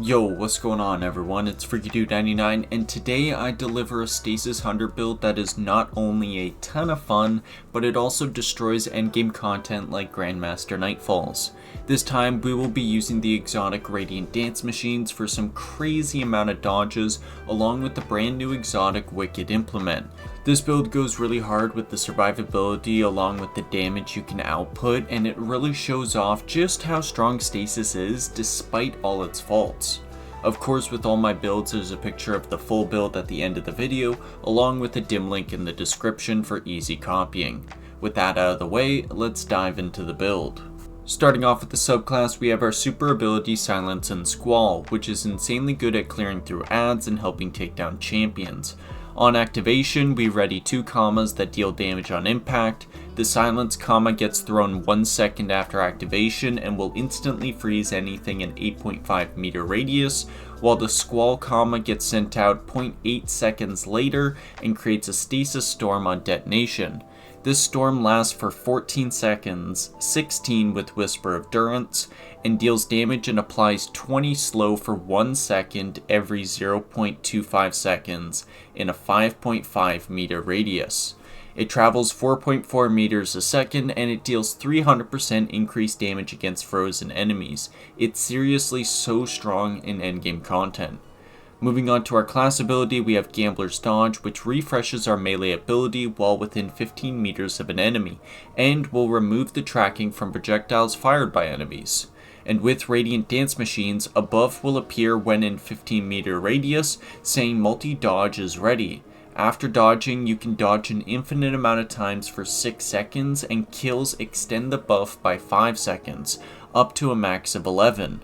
Yo, what's going on everyone? It's FreakyDude99 and today I deliver a Stasis Hunter build that is not only a ton of fun, but it also destroys endgame content like Grandmaster Nightfalls. This time we will be using the exotic Radiant Dance machines for some crazy amount of dodges along with the brand new exotic Wicked Implement. This build goes really hard with the survivability along with the damage you can output, and it really shows off just how strong Stasis is despite all its faults. Of course, with all my builds there's a picture of the full build at the end of the video along with a dim link in the description for easy copying. With that out of the way, let's dive into the build. Starting off with the subclass, we have our super ability Silence and Squall, which is insanely good at clearing through ads and helping take down champions. On activation, we ready 2 commas that deal damage on impact. The silence comma gets thrown 1 second after activation and will instantly freeze anything in 8.5 meter radius, while the squall comma gets sent out 0.8 seconds later and creates a stasis storm on detonation. This storm lasts for 14 seconds, 16 with Whisper of Durance, and deals damage and applies 20 slow for 1 second every 0.25 seconds in a 5.5 meter radius. It travels 4.4 meters a second and it deals 300% increased damage against frozen enemies. It's seriously so strong in endgame content. Moving on to our class ability, we have Gambler's Dodge, which refreshes our melee ability while within 15 meters of an enemy, and will remove the tracking from projectiles fired by enemies. And with Radiant Dance machines, a buff will appear when in 15 meter radius, saying multi-dodge is ready. After dodging, you can dodge an infinite amount of times for 6 seconds, and kills extend the buff by 5 seconds, up to a max of 11.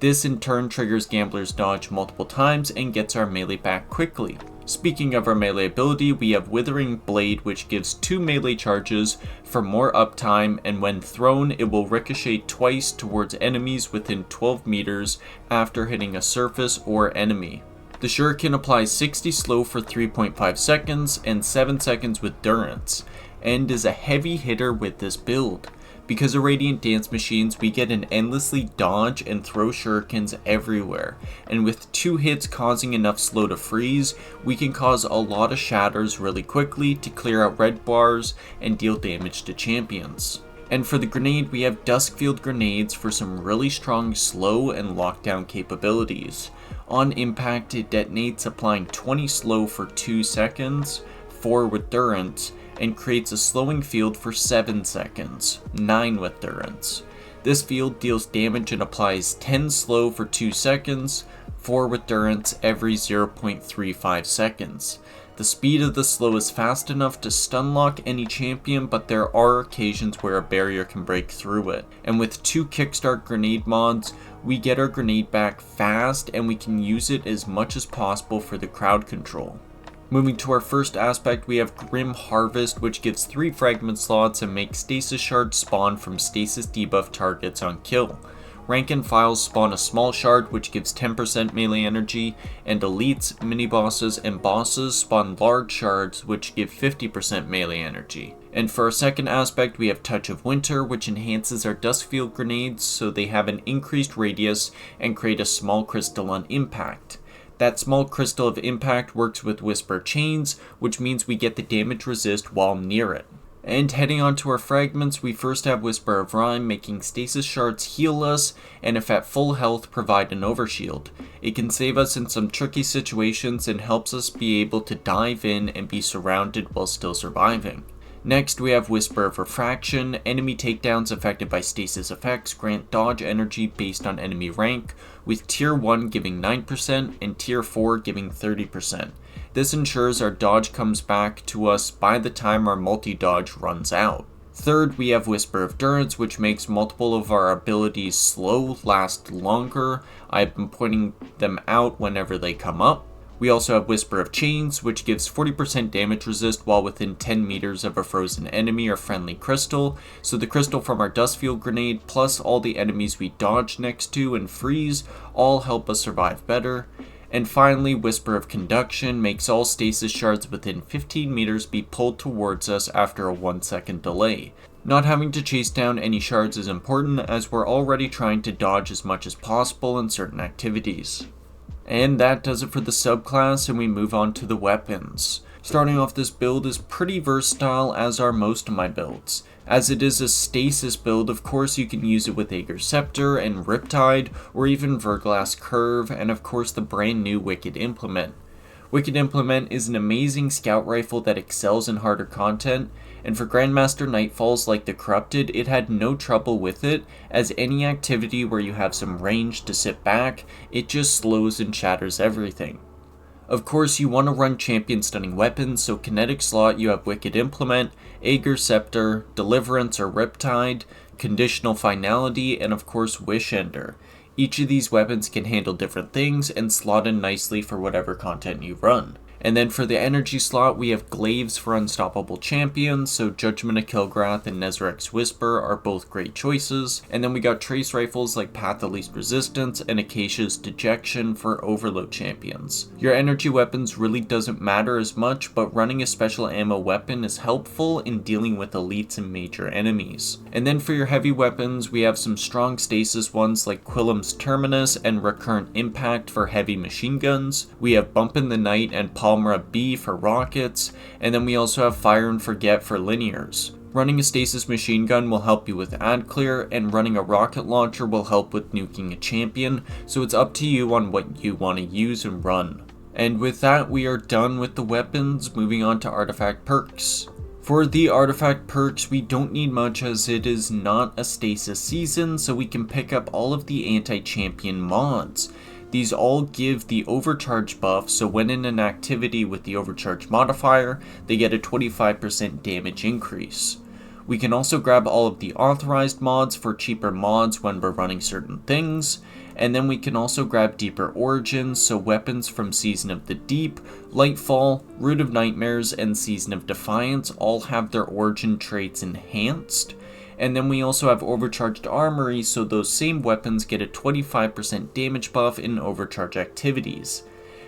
This in turn triggers Gambler's Dodge multiple times and gets our melee back quickly. Speaking of our melee ability, we have Withering Blade, which gives 2 melee charges for more uptime, and when thrown it will ricochet twice towards enemies within 12 meters after hitting a surface or enemy. The shuriken applies 60 slow for 3.5 seconds and 7 seconds with Durance, and is a heavy hitter with this build. Because of Radiant Dance machines, we get an endlessly dodge and throw shurikens everywhere, and with 2 hits causing enough slow to freeze, we can cause a lot of shatters really quickly to clear out red bars and deal damage to champions. And for the grenade, we have Duskfield grenades for some really strong slow and lockdown capabilities. On impact, it detonates applying 20 slow for 2 seconds, 4 with Durance, and creates a slowing field for 7 seconds, 9 with Durance. This field deals damage and applies 10 slow for 2 seconds, 4 with Durance every 0.35 seconds. The speed of the slow is fast enough to stun lock any champion, but there are occasions where a barrier can break through it. And with 2 kickstart grenade mods, we get our grenade back fast and we can use it as much as possible for the crowd control. Moving to our first aspect, we have Grim Harvest, which gives 3 fragment slots and makes stasis shards spawn from stasis debuff targets on kill. Rank and files spawn a small shard which gives 10% melee energy, and elites, mini-bosses, and bosses spawn large shards which give 50% melee energy. And for our second aspect, we have Touch of Winter, which enhances our Duskfield grenades so they have an increased radius and create a small crystal on impact. That small crystal of impact works with Whisper Chains, which means we get the damage resist while near it. And heading on to our fragments, we first have Whisper of Rhyme, making stasis shards heal us, and if at full health, provide an overshield. It can save us in some tricky situations and helps us be able to dive in and be surrounded while still surviving. Next, we have Whisper of Refraction. Enemy takedowns affected by stasis effects grant dodge energy based on enemy rank, with Tier 1 giving 9% and Tier 4 giving 30%. This ensures our dodge comes back to us by the time our multi-dodge runs out. Third, we have Whisper of Durance, which makes multiple of our abilities slow last longer. I've been pointing them out whenever they come up. We also have Whisper of Chains, which gives 40% damage resist while within 10 meters of a frozen enemy or friendly crystal, so the crystal from our Duskfield grenade plus all the enemies we dodge next to and freeze all help us survive better. And finally, Whisper of Conduction makes all stasis shards within 15 meters be pulled towards us after a 1 second delay. Not having to chase down any shards is important, as we're already trying to dodge as much as possible in certain activities. And that does it for the subclass, and we move on to the weapons. Starting off, this build is pretty versatile, as are most of my builds. As it is a stasis build, of course you can use it with Aegir Scepter and Riptide, or even Verglass Curve, and of course the brand new Wicked Implement. Wicked Implement is an amazing scout rifle that excels in harder content, and for Grandmaster Nightfalls like the Corrupted, it had no trouble with it, as any activity where you have some range to sit back, it just slows and shatters everything. Of course, you want to run champion stunning weapons, so kinetic slot you have Wicked Implement, Aegir Scepter, Deliverance or Riptide, Conditional Finality, and of course Wish Ender. Each of these weapons can handle different things and slot in nicely for whatever content you run. And then for the energy slot, we have Glaives for unstoppable champions, so Judgment of Kilgrath and Nezaric's Whisper are both great choices. And then we got trace rifles like Path of Least Resistance and Acacia's Dejection for overload champions. Your energy weapons really doesn't matter as much, but running a special ammo weapon is helpful in dealing with elites and major enemies. And then for your heavy weapons, we have some strong stasis ones like Quillam's Terminus and Recurrent Impact for heavy machine guns. We have Bump in the Night and Palmera B for rockets, and then we also have Fire and Forget for linears. Running a stasis machine gun will help you with ad clear, and running a rocket launcher will help with nuking a champion, so it's up to you on what you want to use and run. And with that, we are done with the weapons, moving on to artifact perks. For the artifact perks, we don't need much as it is not a stasis season, so we can pick up all of the anti-champion mods. These all give the overcharge buff, so when in an activity with the overcharge modifier, they get a 25% damage increase. We can also grab all of the authorized mods for cheaper mods when we're running certain things, and then we can also grab deeper origins, so weapons from Season of the Deep, Lightfall, Root of Nightmares, and Season of Defiance all have their origin traits enhanced. And then we also have overcharged armory, so those same weapons get a 25% damage buff in overcharge activities.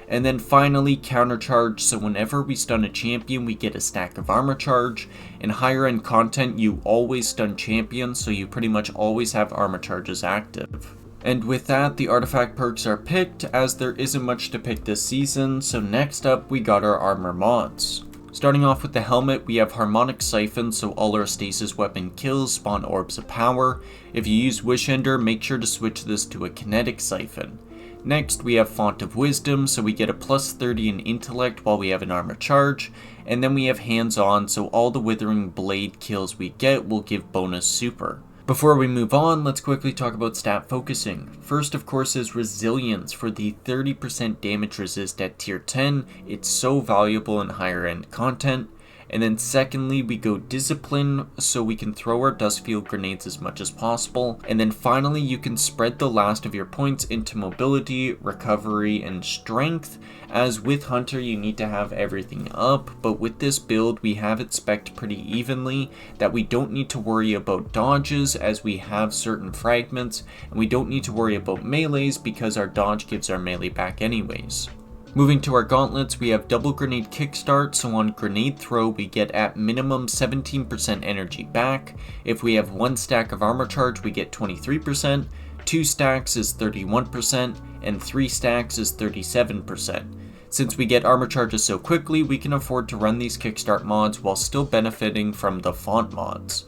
And then finally, countercharge, so whenever we stun a champion we get a stack of armor charge. In higher end content you always stun champions, so you pretty much always have armor charges active. And with that, the artifact perks are picked, as there isn't much to pick this season, so next up we got our armor mods. Starting off with the helmet, we have Harmonic Siphon, so all our stasis weapon kills spawn orbs of power. If you use Wish Ender, make sure to switch this to a kinetic siphon. Next, we have Font of Wisdom, so we get a plus 30 in intellect while we have an armor charge. And then we have Hands On, so all the Withering Blade kills we get will give bonus super. Before we move on, let's quickly talk about stat focusing. First, of course, is Resilience for the 30% damage resist at tier 10. It's so valuable in higher end content. And then secondly, we go Discipline, so we can throw our dust field grenades as much as possible. And then finally, you can spread the last of your points into Mobility, Recovery, and Strength. As with Hunter, you need to have everything up, but with this build, we have it spec'd pretty evenly, that we don't need to worry about dodges as we have certain fragments, and we don't need to worry about melees because our dodge gives our melee back anyways. Moving to our gauntlets, we have double grenade kickstart, so on grenade throw we get at minimum 17% energy back. If we have 1 stack of armor charge we get 23%, 2 stacks is 31%, and 3 stacks is 37%. Since we get armor charges so quickly, we can afford to run these kickstart mods while still benefiting from the font mods.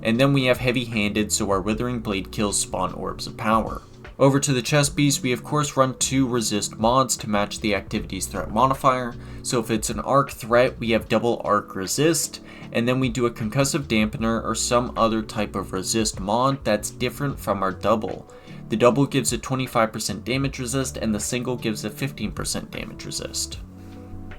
And then we have heavy handed, so our Withering Blade kills spawn orbs of power. Over to the chest piece, we of course run 2 resist mods to match the activity's threat modifier. So if it's an arc threat, we have double arc resist, and then we do a concussive dampener or some other type of resist mod that's different from our double. The double gives a 25% damage resist and the single gives a 15% damage resist.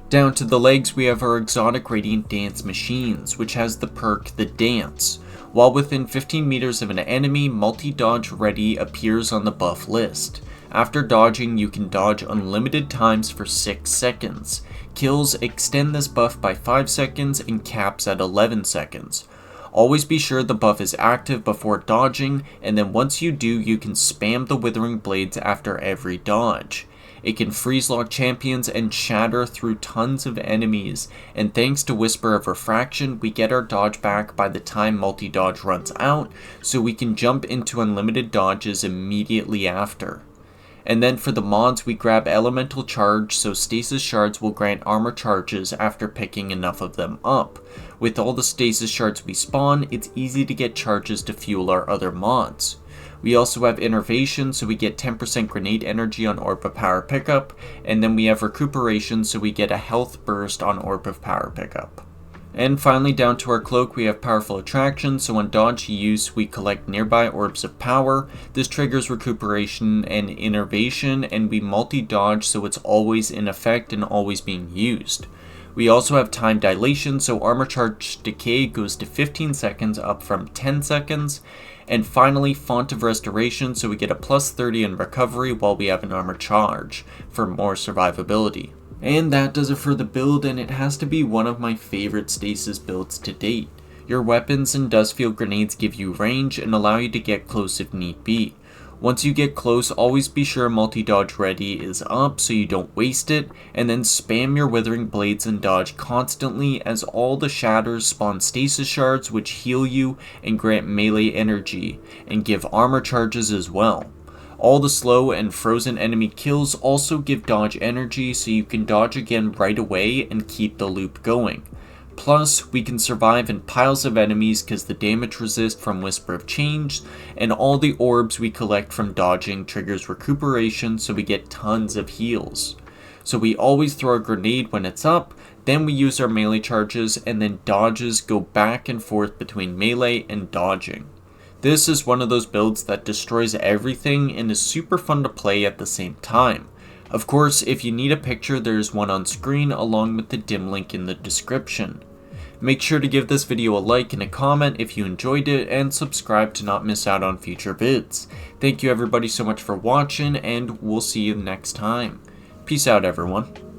Down to the legs, we have our exotic Radiant Dance machines, which has the perk The Dance. While within 15 meters of an enemy, multi-dodge ready appears on the buff list. After dodging, you can dodge unlimited times for 6 seconds. Kills extend this buff by 5 seconds and caps at 11 seconds. Always be sure the buff is active before dodging, and then once you do, you can spam the Withering Blades after every dodge. It can freeze lock champions and shatter through tons of enemies, and thanks to Whisper of Refraction, we get our dodge back by the time multi-dodge runs out, so we can jump into unlimited dodges immediately after. And then for the mods, we grab Elemental Charge, so Stasis Shards will grant armor charges after picking enough of them up. With all the Stasis Shards we spawn, it's easy to get charges to fuel our other mods. We also have Innervation, so we get 10% grenade energy on Orb of Power pickup, and then we have Recuperation, so we get a health burst on Orb of Power pickup. And finally, down to our cloak, we have Powerful Attraction, so on dodge use, we collect nearby Orbs of Power. This triggers Recuperation and Innervation, and we multi-dodge, so it's always in effect and always being used. We also have Time Dilation, so Armor Charge Decay goes to 15 seconds up from 10 seconds. And finally, Font of Restoration, so we get a plus 30 in recovery while we have an Armor Charge for more survivability. And that does it for the build, and it has to be one of my favorite Stasis builds to date. Your weapons and Dustfield Grenades give you range and allow you to get close if need be. Once you get close, always be sure multi-dodge ready is up so you don't waste it, and then spam your Withering Blades and Dodge constantly as all the shatters spawn Stasis Shards which heal you and grant melee energy, and give armor charges as well. All the slow and frozen enemy kills also give dodge energy so you can dodge again right away and keep the loop going. Plus, we can survive in piles of enemies because the damage resist from Whisper of Change, and all the orbs we collect from dodging triggers recuperation so we get tons of heals. So we always throw a grenade when it's up, then we use our melee charges, and then dodges go back and forth between melee and dodging. This is one of those builds that destroys everything and is super fun to play at the same time. Of course, if you need a picture, there's one on screen along with the dim link in the description. Make sure to give this video a like and a comment if you enjoyed it, and subscribe to not miss out on future vids. Thank you everybody so much for watching, and we'll see you next time. Peace out everyone.